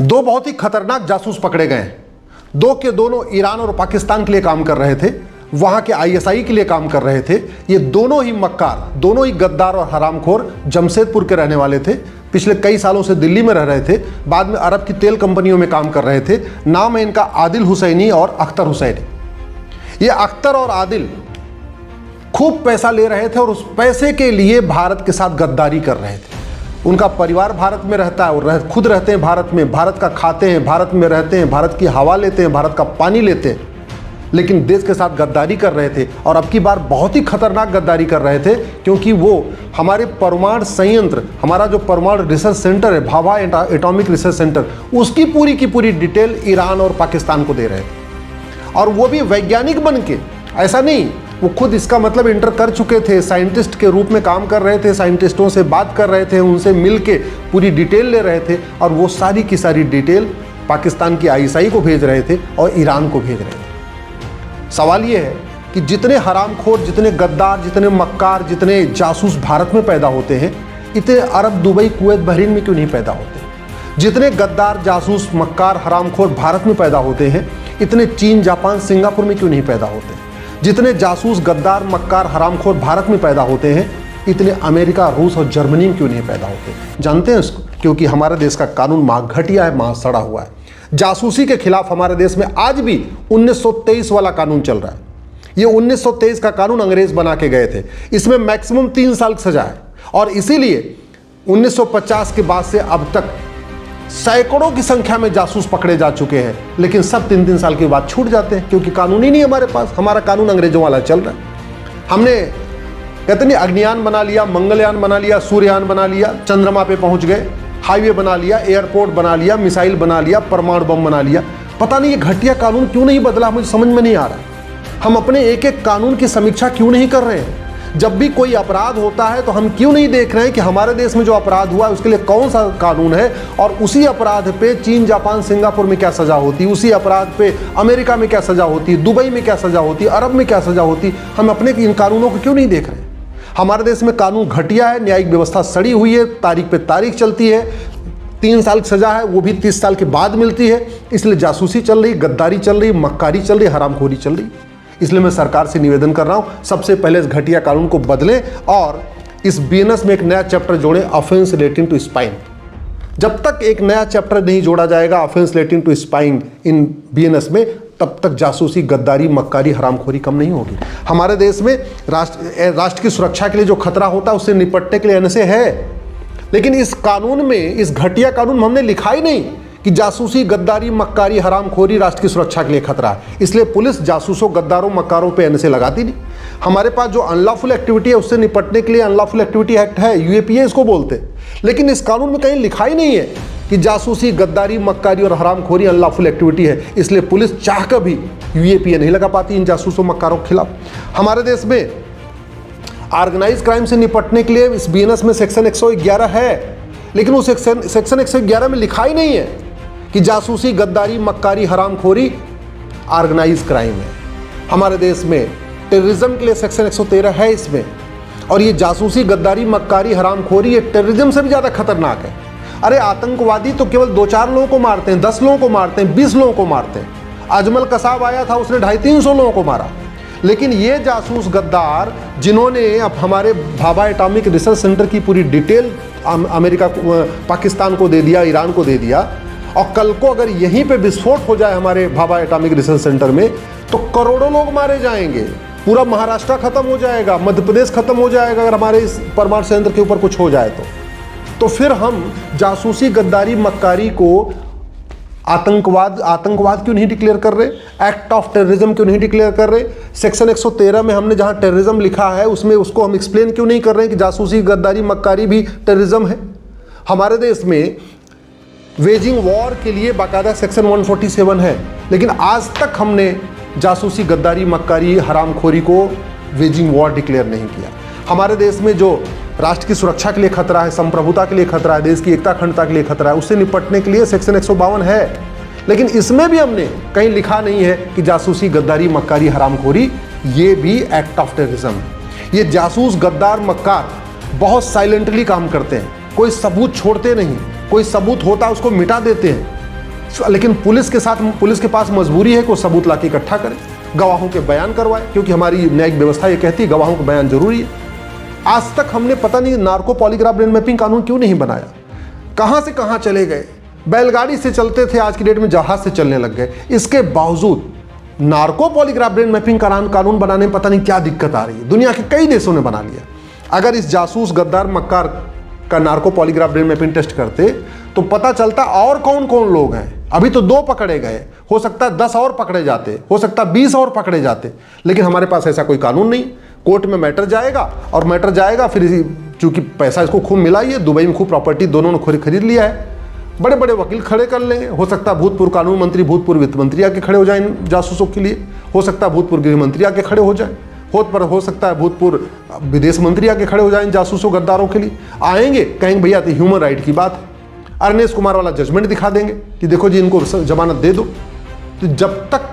दो बहुत ही खतरनाक जासूस पकड़े गए हैं। दो के दोनों ईरान और पाकिस्तान के लिए काम कर रहे थे, वहां के आईएसआई के लिए काम कर रहे थे। ये दोनों ही मक्कार, दोनों ही गद्दार और हरामखोर जमशेदपुर के रहने वाले थे। पिछले कई सालों से दिल्ली में रह रहे थे, बाद में अरब की तेल कंपनियों में काम कर रहे थे। नाम है इनका आदिल हुसैनी और अख्तर हुसैनी। ये अख्तर और आदिल खूब पैसा ले रहे थे और उस पैसे के लिए भारत के साथ गद्दारी कर रहे थे। उनका परिवार भारत में रहता है और खुद रहते हैं भारत में, भारत का खाते हैं, भारत में रहते हैं, भारत की हवा लेते हैं, भारत का पानी लेते हैं, लेकिन देश के साथ गद्दारी कर रहे थे। और अब की बार बहुत ही खतरनाक गद्दारी कर रहे थे, क्योंकि वो हमारे परमाणु संयंत्र, हमारा जो परमाणु रिसर्च सेंटर है, भाभा एटॉमिक रिसर्च सेंटर, उसकी पूरी की पूरी डिटेल ईरान और पाकिस्तान को दे रहे थे। और वो भी वैज्ञानिक बन के, ऐसा नहीं वो खुद इसका मतलब इंटर कर चुके थे, साइंटिस्ट के रूप में काम कर रहे थे, साइंटिस्टों से बात कर रहे थे, उनसे मिल के पूरी डिटेल ले रहे थे। और वो सारी की सारी डिटेल पाकिस्तान की आईएसआई को भेज रहे थे और ईरान को भेज रहे थे। सवाल ये है कि जितने हरामखोर, जितने गद्दार, जितने मक्कार, जितने जासूस भारत में पैदा होते हैं, इतने अरब, दुबई, कुवैत, बहरीन में क्यों नहीं पैदा होते? जितने गद्दार, जासूस, मक्कार, हरामखोर भारत में पैदा होते हैं, इतने चीन, जापान, सिंगापुर में क्यों नहीं पैदा होते? जितने जासूस, गद्दार, मक्कार, हरामखोर भारत में पैदा होते हैं, इतने अमेरिका, रूस और जर्मनी में क्यों नहीं पैदा होते? जानते हैं इसको? क्योंकि हमारे देश का कानून महा घटिया है, महा सड़ा हुआ है। जासूसी के खिलाफ हमारे देश में आज भी 1923 वाला कानून चल रहा है। ये 1923 का कानून अंग्रेज बना के गए थे। इसमें मैक्सिमम 3 साल की सजा है और इसीलिए 1950 के बाद से अब तक सैकड़ों की संख्या में जासूस पकड़े जा चुके हैं, लेकिन सब 3-3 साल के बाद छूट जाते हैं, क्योंकि कानून ही नहीं हमारे पास। हमारा कानून अंग्रेजों वाला चल रहा है। हमने कहते नहीं अग्नियान बना लिया, मंगलयान बना लिया, सूर्ययान बना लिया, चंद्रमा पे पहुंच गए, हाईवे बना लिया, एयरपोर्ट बना लिया, मिसाइल बना लिया, परमाणु बम बना लिया। पता नहीं ये घटिया कानून क्यों नहीं बदला, मुझे समझ में नहीं आ रहा। हम अपने एक एक कानून की समीक्षा क्यों नहीं कर रहे हैं? जब भी कोई अपराध होता है तो हम क्यों नहीं देख रहे हैं कि हमारे देश में जो अपराध हुआ है उसके लिए कौन सा कानून है, और उसी अपराध पे चीन, जापान, सिंगापुर में क्या सजा होती, उसी अपराध पे अमेरिका में क्या सजा होती, दुबई में क्या सजा होती, अरब में क्या सजा होती। हम अपने इन कानूनों को क्यों नहीं देख रहे हैं? हमारे देश में कानून घटिया है, न्यायिक व्यवस्था सड़ी हुई है, तारीख पे तारीख चलती है, 3 साल की सजा है वो भी 30 साल के बाद मिलती है। इसलिए जासूसी चल रही, गद्दारी चल रही, मक्कारी चल रही, हरामखोरी चल रही। इसलिए मैं सरकार से निवेदन कर रहा हूं, सबसे पहले इस घटिया कानून को बदलें और इस बीएनएस में एक नया चैप्टर जोड़ें, ऑफेंस रिलेटिंग टू स्पाइंग। जब तक एक नया चैप्टर नहीं जोड़ा जाएगा offence relating to spying in BNS में, तब तक जासूसी, गद्दारी, मक्कारी, हरामखोरी कम नहीं होगी। हमारे देश में राष्ट्र की सुरक्षा के लिए जो खतरा होता है उससे निपटने के लिए एनएसए है, लेकिन इस कानून में, इस घटिया कानून में हमने लिखा ही नहीं कि जासूसी, गद्दारी, मक्कारी, हरामखोरी राष्ट्र की सुरक्षा के लिए खतरा है। इसलिए पुलिस जासूसों, गद्दारों, मक्कारों पे एनएसए लगाती नहीं। हमारे पास जो अनलॉफुल एक्टिविटी है उससे निपटने के लिए अनलॉफुल एक्टिविटी एक्ट है, यूएपीए इसको बोलते हैं, लेकिन इस कानून में कहीं लिखा ही नहीं है कि जासूसी, गद्दारी, मक्कारी और हरामखोरी अनलॉफुल एक्टिविटी है। इसलिए पुलिस चाह कर भी यूएपीए नहीं लगा पाती इन जासूसों, मक्कारों के खिलाफ। हमारे देश में ऑर्गेनाइज क्राइम से निपटने के लिए इस बीएनएस में सेक्शन 111 है, लेकिन उस सेक्शन 111 में लिखा ही नहीं है कि जासूसी, गद्दारी, मक्कारी, हरामखोरी ऑर्गेनाइज क्राइम है। हमारे देश में टेररिज्म के लिए सेक्शन 113 है इसमें, और ये जासूसी, गद्दारी, मक्कारी, हरामखोरी ये टेररिज्म से भी ज़्यादा खतरनाक है। अरे आतंकवादी तो केवल 2-4 लोगों को मारते हैं, 10 लोगों को मारते हैं, 20 लोगों को मारते हैं। अजमल कसाब आया था, उसने 250-300 लोगों को मारा। लेकिन ये जासूस, गद्दार, जिन्होंने अब हमारे भाभा एटॉमिक रिसर्च सेंटर की पूरी डिटेल अमेरिका, पाकिस्तान को दे दिया, ईरान को दे दिया, और कल को अगर यहीं पे विस्फोट हो जाए हमारे भाभा एटॉमिक रिसर्च सेंटर में, तो करोड़ों लोग मारे जाएंगे, पूरा महाराष्ट्र खत्म हो जाएगा, मध्य प्रदेश खत्म हो जाएगा। अगर हमारे इस परमाणु संयंत्र के ऊपर कुछ हो जाए तो फिर हम जासूसी, गद्दारी, मक्कारी को आतंकवाद क्यों नहीं डिक्लेयर कर रहे? एक्ट ऑफ टेररिज्म क्यों नहीं डिक्लेयर कर रहे? सेक्शन 113 में हमने जहां टेररिज्म लिखा है उसमें उसको हम एक्सप्लेन क्यों नहीं कर रहे हैं कि जासूसी, गद्दारी, मक्कारी भी टेररिज्म है? हमारे देश में वेजिंग वॉर के लिए बाकायदा सेक्शन 147 है, लेकिन आज तक हमने जासूसी, गद्दारी, मक्कारी, हरामखोरी को वेजिंग वॉर डिक्लेयर नहीं किया। हमारे देश में जो राष्ट्र की सुरक्षा के लिए खतरा है, संप्रभुता के लिए खतरा है, देश की एकता, अखंडता के लिए खतरा है, उससे निपटने के लिए सेक्शन 152 है, लेकिन इसमें भी हमने कहीं लिखा नहीं है कि जासूसी, गद्दारी, मक्कारी, हरामखोरी ये भी एक्ट ऑफ टेररिज्म है। ये जासूस, गद्दार, मक्कार बहुत साइलेंटली काम करते हैं, कोई सबूत छोड़ते नहीं, कोई सबूत होता है उसको मिटा देते हैं। लेकिन पुलिस के पास मजबूरी है कि वो सबूत लाके इकट्ठा करे, गवाहों के बयान करवाए, क्योंकि हमारी न्यायिक व्यवस्था ये कहती है गवाहों का बयान जरूरी है। आज तक हमने पता नहीं नार्को पॉलीग्राफ ब्रेन मैपिंग कानून क्यों नहीं बनाया, कहां से कहां चले गए। बैलगाड़ी से चलते थे, आज की डेट में जहाज से चलने लग गए। इसके बावजूद नार्को पॉलीग्राफ ब्रेन मैपिंग कानून बनाने में पता नहीं क्या दिक्कत आ रही है। दुनिया के कई देशों ने बना लिया। अगर इस जासूस गद्दार मक्कार का narco polygraph brain mapping test करते तो पता चलता और कौन कौन लोग हैं। अभी तो 2 पकड़े गए, हो सकता है 10 और पकड़े जाते, हो सकता है 20 और पकड़े जाते, लेकिन हमारे पास ऐसा कोई कानून नहीं। कोर्ट में मैटर जाएगा और मैटर जाएगा, फिर चूंकि पैसा इसको खूब मिला ही है, दुबई में खूब प्रॉपर्टी दोनों ने खरीद लिया है, बड़े बड़े वकील खड़े कर लेंगे। हो सकता है भूतपूर्व कानून मंत्री, भूतपूर्व वित्त मंत्री आके खड़े हो जाए इन जासूसों के लिए, हो सकता है भूतपूर्व गृह मंत्री आके खड़े हो जाए, हो सकता है भूतपूर्व विदेश मंत्री आके खड़े हो जाए इन जासूसों गद्दारों के लिए। आएंगे, कहेंगे भैया तो ह्यूमन राइट की बात है, अरनेश कुमार वाला जजमेंट दिखा देंगे कि देखो जी इनको जमानत दे दो। तो जब तक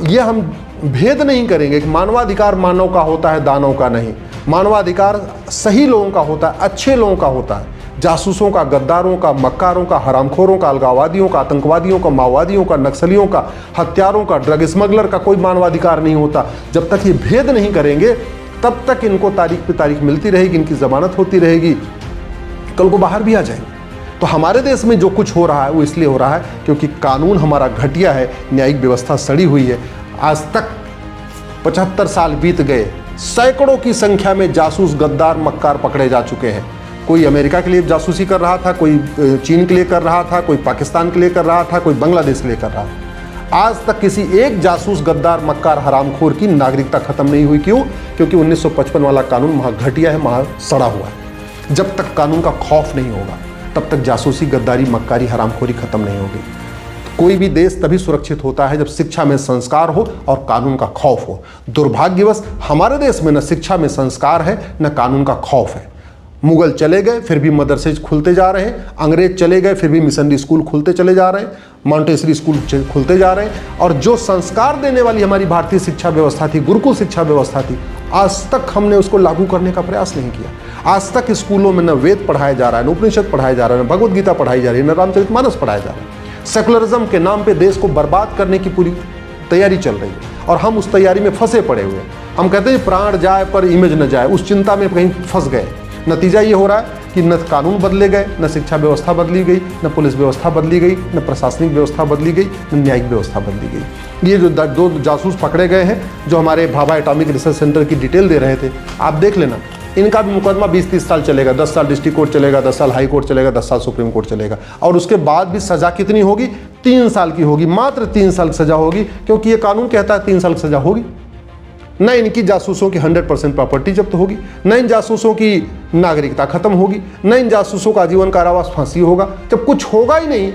ये हम भेद नहीं करेंगे कि मानवाधिकार मानव का होता है, दानव का नहीं। मानवाधिकार सही लोगों का होता है, अच्छे लोगों का होता है। जासूसों का, गद्दारों का, मक्कारों का, हरामखोरों का, अलगाववादियों का, आतंकवादियों का, माओवादियों का, नक्सलियों का, हत्यारों का, ड्रग स्मगलर का कोई मानवाधिकार नहीं होता। जब तक ये भेद नहीं करेंगे तब तक इनको तारीख पे तारीख मिलती रहेगी, इनकी जमानत होती रहेगी, कल को बाहर भी आ जाएंगे। तो हमारे देश में जो कुछ हो रहा है वो इसलिए हो रहा है क्योंकि कानून हमारा घटिया है, न्यायिक व्यवस्था सड़ी हुई है। आज तक 75 साल बीत गए, सैकड़ों की संख्या में जासूस, गद्दार, मक्कार पकड़े जा चुके हैं। कोई अमेरिका के लिए जासूसी कर रहा था, कोई चीन के लिए कर रहा था, कोई पाकिस्तान के लिए कर रहा था, कोई बांग्लादेश के लिए कर रहा था। आज तक किसी एक जासूस, गद्दार, मक्कार, हरामखोर की नागरिकता खत्म नहीं हुई। क्यों? क्योंकि 1955 वाला कानून महा घटिया है, महा सड़ा हुआ है। जब तक कानून का खौफ नहीं होगा तब तक जासूसी, गद्दारी, मक्कारी, हरामखोरी खत्म नहीं होगी। कोई भी देश तभी सुरक्षित होता है जब शिक्षा में संस्कार हो और कानून का खौफ हो। दुर्भाग्यवश हमारे देश में न शिक्षा में संस्कार है न कानून का खौफ है। मुगल चले गए फिर भी मदरसे खुलते जा रहे हैं, अंग्रेज चले गए फिर भी मिशनरी स्कूल खुलते चले जा रहे हैं, मॉन्टेसरी स्कूल खुलते जा रहे हैं। और जो संस्कार देने वाली हमारी भारतीय शिक्षा व्यवस्था थी, गुरुकुल शिक्षा व्यवस्था थी, आज तक हमने उसको लागू करने का प्रयास नहीं किया। आज तक स्कूलों में न वेद पढ़ाया जा रहा है, न उपनिषद पढ़ाया जा रहा है, न भगवद गीता पढ़ाई जा रही है, न रामचरितमानस पढ़ाया जा रहा है। सेकुलरिज्म के नाम पे देश को बर्बाद करने की पूरी तैयारी चल रही है और हम उस तैयारी में फंसे पड़े हुए हैं। हम कहते हैं प्राण जाए पर इमेज न जाए, उस चिंता में कहीं फंस गए। नतीजा ये हो रहा है कि न कानून बदले गए, न शिक्षा व्यवस्था बदली गई, न पुलिस व्यवस्था बदली गई, न प्रशासनिक व्यवस्था बदली गई, न न्यायिक व्यवस्था बदली गई। ये जो 2 जासूस पकड़े गए हैं जो हमारे भाभा एटॉमिक रिसर्च सेंटर की डिटेल दे रहे थे, आप देख लेना, इनका भी मुकदमा 20-30 साल चलेगा, 10 साल डिस्ट्रिक्ट कोर्ट चलेगा, 10 साल हाई कोर्ट चलेगा, 10 साल सुप्रीम कोर्ट चलेगा। और उसके बाद भी सजा कितनी होगी? 3 साल की होगी, मात्र 3 साल की सजा होगी, क्योंकि ये कानून कहता है 3 साल की सजा होगी। न इनकी जासूसों की 100% प्रॉपर्टी जब्त होगी, न इन जासूसों की नागरिकता खत्म होगी, न इन जासूसों का आजीवन कारावास, फांसी होगा। जब कुछ होगा ही नहीं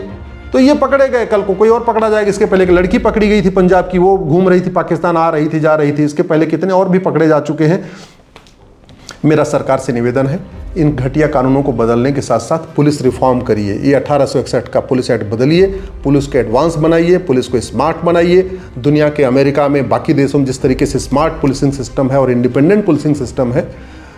तो ये पकड़े गए, कल को कोई और पकड़ा जाएगा। इसके पहले एक लड़की पकड़ी गई थी पंजाब की, वो घूम रही थी पाकिस्तान, आ रही थी, जा रही थी। इसके पहले कितने और भी पकड़े जा चुके हैं। मेरा सरकार से निवेदन है, इन घटिया कानूनों को बदलने के साथ साथ पुलिस रिफॉर्म करिए। ये 1861 का पुलिस एक्ट बदलिए, पुलिस को एडवांस बनाइए, पुलिस को स्मार्ट बनाइए। दुनिया के अमेरिका में, बाकी देशों में जिस तरीके से स्मार्ट पुलिसिंग सिस्टम है और इंडिपेंडेंट पुलिसिंग सिस्टम है,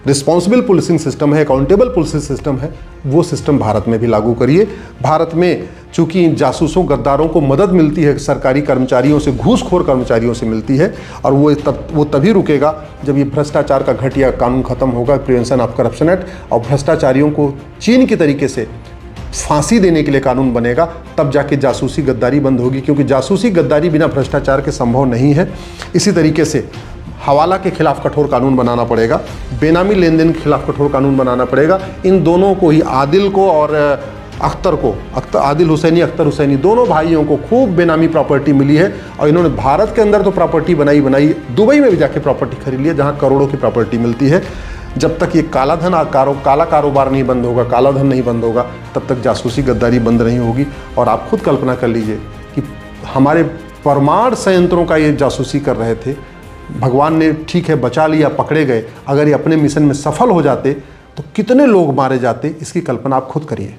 रिस्पॉन्सिबल पुलिसिंग सिस्टम है, अकाउंटेबल पुलिसिंग सिस्टम है, वो सिस्टम भारत में भी लागू करिए। भारत में चूंकि इन जासूसों, गद्दारों को मदद मिलती है सरकारी कर्मचारियों से, घूसखोर कर्मचारियों से मिलती है, और वो तभी रुकेगा जब ये भ्रष्टाचार का घटिया कानून खत्म होगा, प्रिवेंशन ऑफ करप्शन एक्ट, और भ्रष्टाचारियों को चीन की तरीके से फांसी देने के लिए कानून बनेगा, तब जाके जासूसी, गद्दारी बंद होगी। क्योंकि जासूसी, गद्दारी बिना भ्रष्टाचार के संभव नहीं है। इसी तरीके से हवाला के खिलाफ कठोर कानून बनाना पड़ेगा, बेनामी लेन देन के खिलाफ कठोर कानून बनाना पड़ेगा। इन दोनों को ही, आदिल को और अख्तर को, आदिल हुसैनी, अख्तर हुसैनी, दोनों भाइयों को खूब बेनामी प्रॉपर्टी मिली है और इन्होंने भारत के अंदर तो प्रॉपर्टी बनाई, दुबई में भी जाके प्रॉपर्टी खरीद ली है जहाँ करोड़ों की प्रॉपर्टी मिलती है। जब तक ये काला कारोबार नहीं बंद होगा, काला धन नहीं बंद होगा, तब तक जासूसी, गद्दारी बंद नहीं होगी। और आप खुद कल्पना कर लीजिए कि हमारे परमाणु संयंत्रों का ये जासूसी कर रहे थे, भगवान ने ठीक है बचा लिया, पकड़े गए, अगर ये अपने मिशन में सफल हो जाते तो कितने लोग मारे जाते, इसकी कल्पना आप खुद करिए।